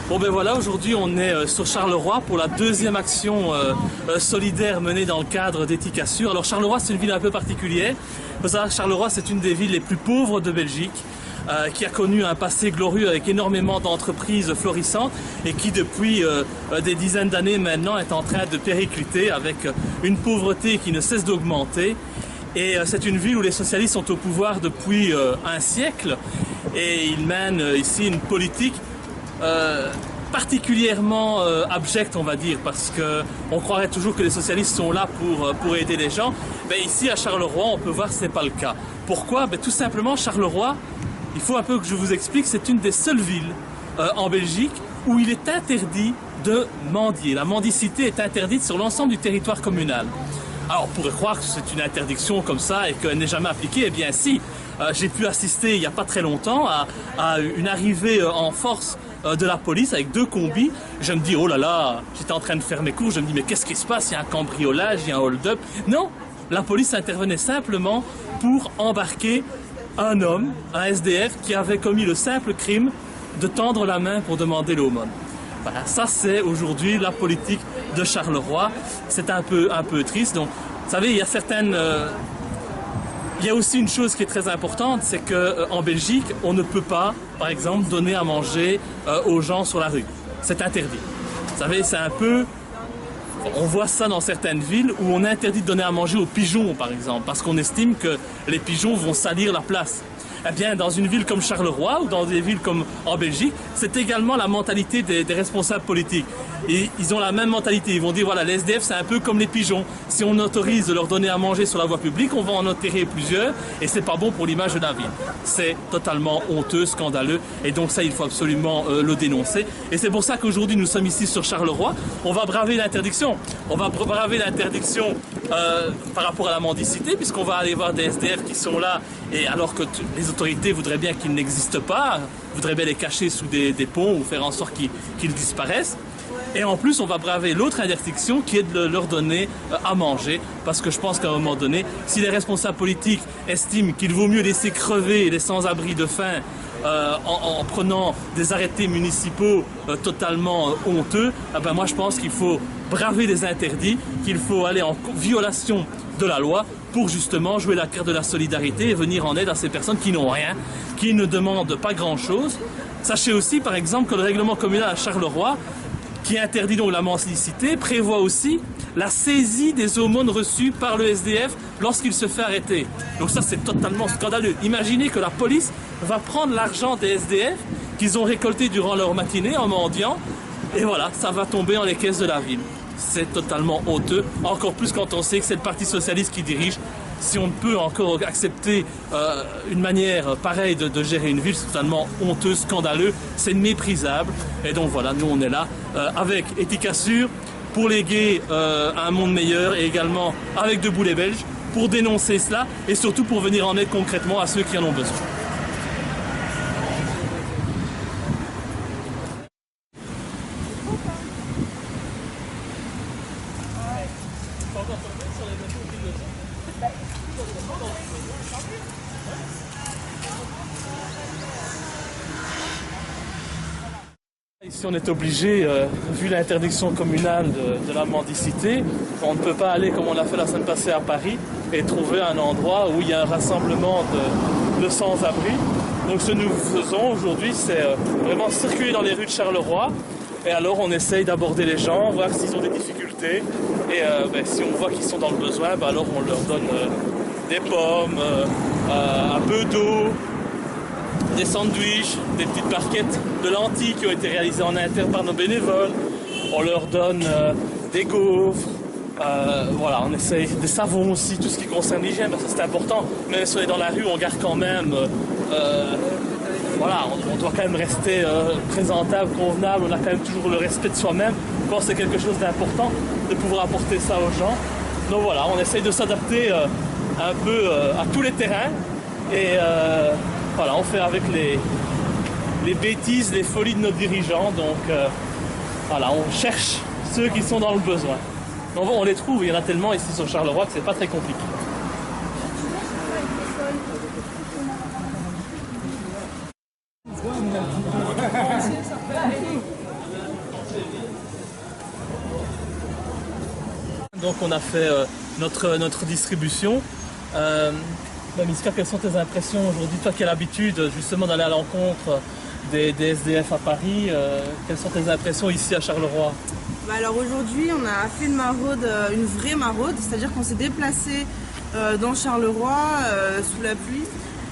Bon ben voilà, aujourd'hui on est sur Charleroi pour la deuxième action solidaire menée dans le cadre d'Ethicassure. Alors Charleroi c'est une ville un peu particulière. Faut savoir que Charleroi c'est une des villes les plus pauvres de Belgique, qui a connu un passé glorieux avec énormément d'entreprises florissantes et qui depuis des dizaines d'années maintenant est en train de péricliter avec une pauvreté qui ne cesse d'augmenter. Et c'est une ville où les socialistes sont au pouvoir depuis un siècle et ils mènent ici une politique particulièrement abjecte, on va dire, parce que on croirait toujours que les socialistes sont là pour aider les gens. Mais ici à Charleroi, on peut voir que ce n'est pas le cas. Pourquoi? Tout simplement, Charleroi, il faut un peu que je vous explique, c'est une des seules villes en Belgique où il est interdit de mendier. La mendicité est interdite sur l'ensemble du territoire communal. Alors on pourrait croire que c'est une interdiction comme ça et qu'elle n'est jamais appliquée. Eh bien si, j'ai pu assister il n'y a pas très longtemps à une arrivée en force de la police avec 2 combis. Je me dis, oh là là, j'étais en train de faire mes cours, je me dis, mais qu'est-ce qui se passe? Il y a un cambriolage, il y a un hold-up. Non, la police intervenait simplement pour embarquer un homme, un SDF, qui avait commis le simple crime de tendre la main pour demander l'aumône. Voilà, ça c'est aujourd'hui la politique de Charleroi. C'est un peu triste. Donc, vous savez, il y a certaines... Il y a aussi une chose qui est très importante, c'est qu'en Belgique, on ne peut pas, par exemple, donner à manger aux gens sur la rue. C'est interdit. Vous savez, c'est un peu... On voit ça dans certaines villes où on interdit de donner à manger aux pigeons, par exemple, parce qu'on estime que les pigeons vont salir la place. Eh bien, dans une ville comme Charleroi ou dans des villes comme en Belgique, c'est également la mentalité des responsables politiques. Et ils ont la même mentalité. Ils vont dire, voilà, les SDF, c'est un peu comme les pigeons. Si on autorise de leur donner à manger sur la voie publique, on va en enterrer plusieurs et c'est pas bon pour l'image de la ville. C'est totalement honteux, scandaleux et donc ça, il faut absolument le dénoncer. Et c'est pour ça qu'aujourd'hui, nous sommes ici sur Charleroi. On va braver l'interdiction. On va braver l'interdiction par rapport à la mendicité, puisqu'on va aller voir des SDF qui sont là et alors que les autorités voudraient bien qu'ils n'existent pas, voudraient bien les cacher sous des ponts ou faire en sorte qu'ils disparaissent. Et en plus, on va braver l'autre interdiction qui est de leur donner à manger. Parce que je pense qu'à un moment donné, si les responsables politiques estiment qu'il vaut mieux laisser crever les sans-abri de faim en prenant des arrêtés municipaux totalement honteux, moi je pense qu'il faut braver les interdits, qu'il faut aller en violation de la loi pour justement jouer la carte de la solidarité et venir en aide à ces personnes qui n'ont rien, qui ne demandent pas grand-chose. Sachez aussi par exemple que le règlement communal à Charleroi, qui interdit donc la mendicité, prévoit aussi la saisie des aumônes reçues par le SDF lorsqu'il se fait arrêter. Donc ça, c'est totalement scandaleux. Imaginez que la police va prendre l'argent des SDF qu'ils ont récolté durant leur matinée en mendiant, et voilà, ça va tomber dans les caisses de la ville. C'est totalement honteux, encore plus quand on sait que c'est le Parti socialiste qui dirige. Si on ne peut encore accepter une manière pareille de gérer une ville, c'est totalement honteux, scandaleux, c'est méprisable. Et donc voilà, nous on est là avec Ethicassure pour léguer un monde meilleur et également avec Debout les Belges pour dénoncer cela et surtout pour venir en aide concrètement à ceux qui en ont besoin. Ici on est obligé, vu l'interdiction communale de la mendicité, on ne peut pas aller comme on l'a fait la semaine passée à Paris et trouver un endroit où il y a un rassemblement de sans-abri. Donc ce que nous faisons aujourd'hui, c'est vraiment circuler dans les rues de Charleroi et alors on essaye d'aborder les gens, voir s'ils ont des difficultés et si on voit qu'ils sont dans le besoin, alors on leur donne des pommes, un peu d'eau, des sandwichs, des petites barquettes de lentilles qui ont été réalisées en interne par nos bénévoles. On leur donne des gaufres, voilà, on essaye des savons aussi, tout ce qui concerne l'hygiène, parce que c'est important. Même si on est dans la rue, on garde quand même, voilà, on doit quand même rester présentable, convenable, on a quand même toujours le respect de soi-même. Je pense que c'est quelque chose d'important de pouvoir apporter ça aux gens. Donc voilà, on essaye de s'adapter un peu à tous les terrains et voilà, on fait avec les bêtises, les folies de nos dirigeants. Donc voilà, on cherche ceux qui sont dans le besoin. Donc, on les trouve, il y en a tellement ici sur Charleroi que c'est pas très compliqué. qu'on a fait notre distribution. Miska, quelles sont tes impressions aujourd'hui? Toi qui as l'habitude justement d'aller à l'encontre des SDF à Paris, quelles sont tes impressions ici à Charleroi? Alors aujourd'hui, on a fait une maraude, une vraie maraude, c'est-à-dire qu'on s'est déplacé dans Charleroi sous la pluie.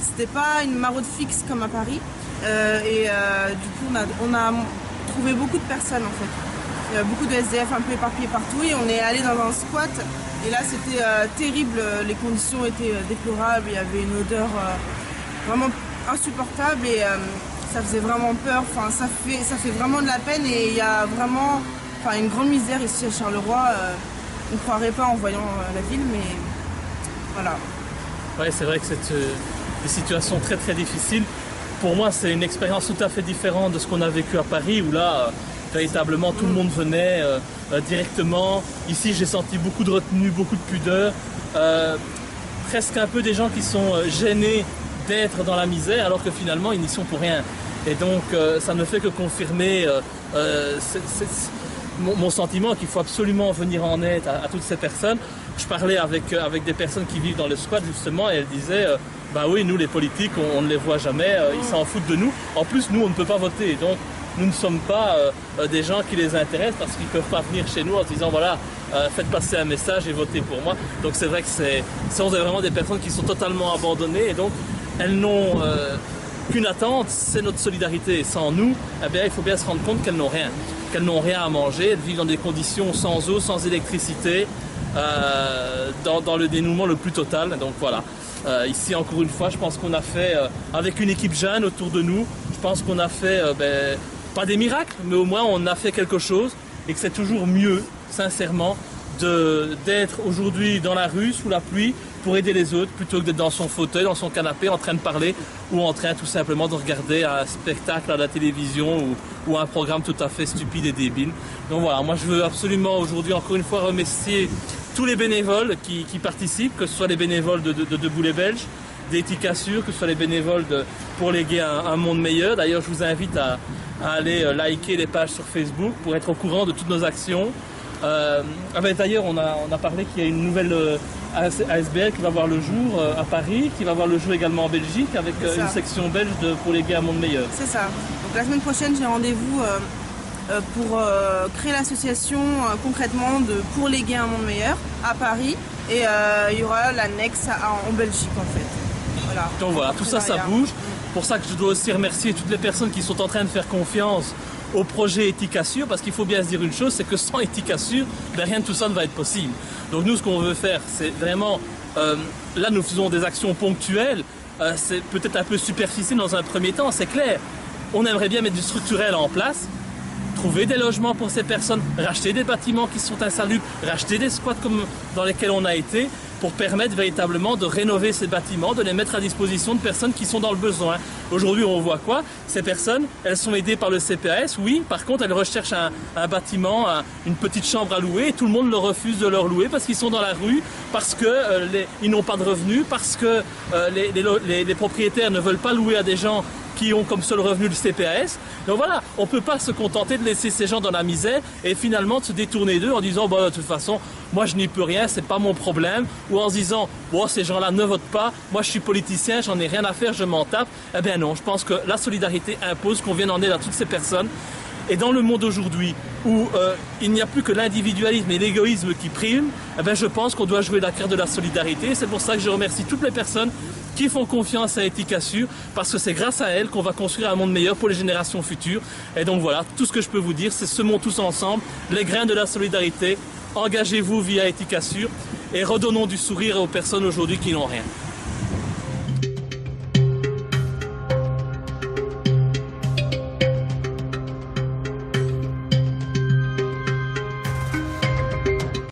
C'était pas une maraude fixe comme à Paris. Du coup, on a trouvé beaucoup de personnes en fait. Beaucoup de SDF un peu éparpillés partout et on est allé dans un squat. Et là, c'était terrible, les conditions étaient déplorables, il y avait une odeur vraiment insupportable et ça faisait vraiment peur. Enfin, ça fait vraiment de la peine et il y a vraiment une grande misère ici à Charleroi. On ne croirait pas en voyant la ville, mais voilà. Oui, c'est vrai que c'est des situations très très difficiles. Pour moi, c'est une expérience tout à fait différente de ce qu'on a vécu à Paris, où là, véritablement, tout le monde venait directement. Ici, j'ai senti beaucoup de retenue, beaucoup de pudeur. Presque un peu des gens qui sont gênés d'être dans la misère, alors que finalement, ils n'y sont pour rien. Et donc, ça ne fait que confirmer mon sentiment qu'il faut absolument venir en aide à toutes ces personnes. Je parlais avec des personnes qui vivent dans le squat, justement, et elles disaient... bah oui, nous les politiques, on ne les voit jamais, ils s'en foutent de nous. En plus, nous, on ne peut pas voter. Donc, nous ne sommes pas des gens qui les intéressent parce qu'ils ne peuvent pas venir chez nous en se disant, voilà, faites passer un message et votez pour moi. Donc, c'est vrai que ce sont vraiment des personnes qui sont totalement abandonnées et donc, elles n'ont qu'une attente, c'est notre solidarité. Et sans nous, eh bien, il faut bien se rendre compte qu'elles n'ont rien. Qu'elles n'ont rien à manger, elles vivent dans des conditions sans eau, sans électricité, dans le dénouement le plus total. Donc, voilà. Ici, encore une fois, je pense qu'on a fait, avec une équipe jeune autour de nous, je pense qu'on a fait, pas des miracles, mais au moins on a fait quelque chose et que c'est toujours mieux, sincèrement, d'être aujourd'hui dans la rue, sous la pluie, pour aider les autres, plutôt que d'être dans son fauteuil, dans son canapé, en train de parler ou en train tout simplement de regarder un spectacle à la télévision ou un programme tout à fait stupide et débile. Donc voilà, moi je veux absolument aujourd'hui, encore une fois, remercier tous les bénévoles qui participent, que ce soit les bénévoles de Debout les Belges, d'Ethicassure, que ce soit les bénévoles pour léguer un monde meilleur. D'ailleurs, je vous invite à aller liker les pages sur Facebook pour être au courant de toutes nos actions. D'ailleurs, on a parlé qu'il y a une nouvelle ASBL qui va voir le jour à Paris, qui va voir le jour également en Belgique, avec une section belge pour léguer un monde meilleur. C'est ça. Donc la semaine prochaine, j'ai rendez-vous pour créer l'association concrètement pour léguer un monde meilleur à Paris et il y aura l'annexe en Belgique en fait. Voilà. Donc voilà, tout ça, ça bouge. Pour ça que je dois aussi remercier toutes les personnes qui sont en train de faire confiance au projet Ethicassure, parce qu'il faut bien se dire une chose, c'est que sans Ethicassure, rien de tout ça ne va être possible. Donc nous, ce qu'on veut faire, c'est vraiment... là, nous faisons des actions ponctuelles, c'est peut-être un peu superficiel dans un premier temps, c'est clair. On aimerait bien mettre du structurel en place, trouver des logements pour ces personnes, racheter des bâtiments qui sont insalubres, racheter des squats comme dans lesquels on a été, pour permettre véritablement de rénover ces bâtiments, de les mettre à disposition de personnes qui sont dans le besoin. Aujourd'hui, on voit quoi? Ces personnes, elles sont aidées par le CPAS, oui, par contre, elles recherchent un bâtiment, une petite chambre à louer, et tout le monde leur refuse de leur louer parce qu'ils sont dans la rue, parce qu'ils n'ont pas de revenus, parce que les propriétaires ne veulent pas louer à des gens qui ont comme seul revenu le CPAS. Donc voilà, on ne peut pas se contenter de laisser ces gens dans la misère et finalement de se détourner d'eux en disant bah, de toute façon, moi je n'y peux rien, c'est pas mon problème, ou en se disant bon, ces gens-là ne votent pas, moi je suis politicien, j'en ai rien à faire, je m'en tape. Eh bien non, je pense que la solidarité impose qu'on vienne en aide à toutes ces personnes. Et dans le monde aujourd'hui où il n'y a plus que l'individualisme et l'égoïsme qui priment, eh bien, je pense qu'on doit jouer la carte de la solidarité. C'est pour ça que je remercie toutes les personnes qui font confiance à Ethicassure, parce que c'est grâce à elles qu'on va construire un monde meilleur pour les générations futures. Et donc voilà, tout ce que je peux vous dire, c'est semons tous ensemble les grains de la solidarité. Engagez-vous via Ethicassure et redonnons du sourire aux personnes aujourd'hui qui n'ont rien.